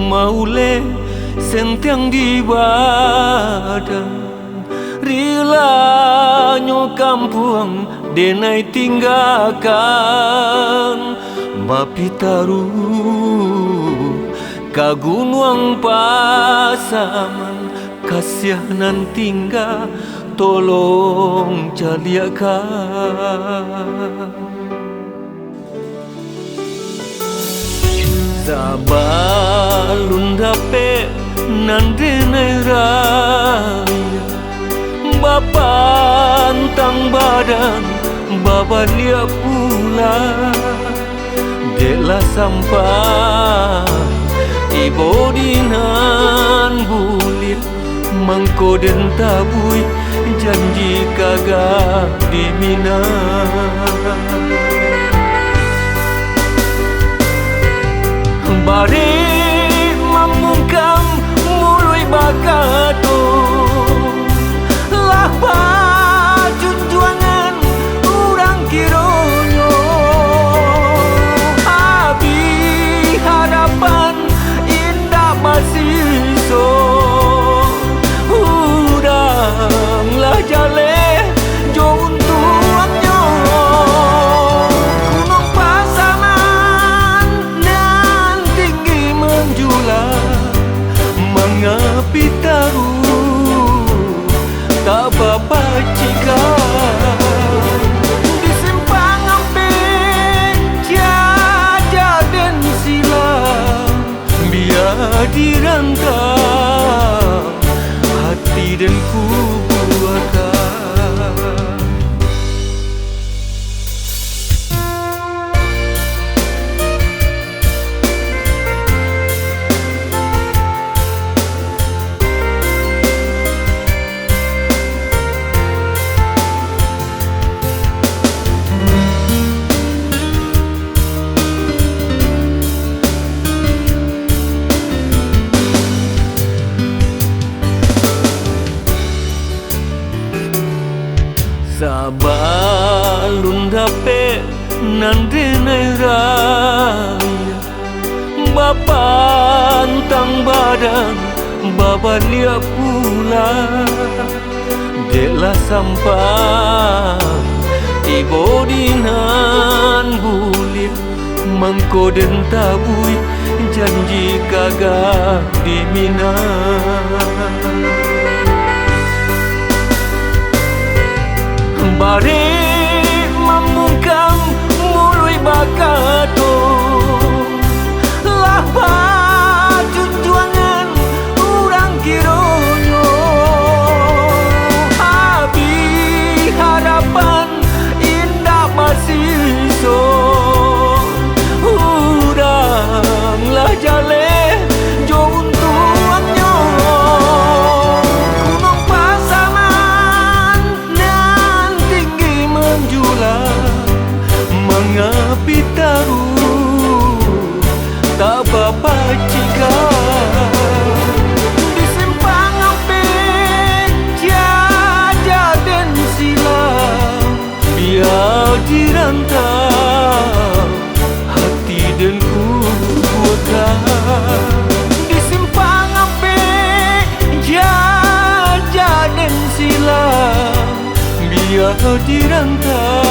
maule sentiang di badan rila nyo kampung denai tinggalkan bapi taru kagunuang pasaman kasihanan tinggal tolong jaliakan sabalun dape nandenai raya bapan tang badan baban dia pula deklah sampai ibu dinan bulit mangko den tabui janji kagak dimina bare mamungkam mulai bakato lapa junjuangan urang kironyo abi harapan indah masih so udanglah jale jo untuannya gunung pasaman nan tinggi menjulang mengapi taru tak apa jika di simpangan jaja dan silam biar dirantau hati dan kubuakan sabalun dape nandenai raya bapan tang badan baban dia pula deklah sampai ibu dinan bulit mangko den tabui janji kagak dimina bare mamungkam mulai bakato lapa junjuangan urang kironyo abi harapan indah masih so udanglah jale jo untuannya gunung pasaman nan tinggi menjulang mengapi taru tak apa jika di simpangan jaja dan silam biar dirantau hati dan kubuakan di simpangan jaja dan silam biar dirantau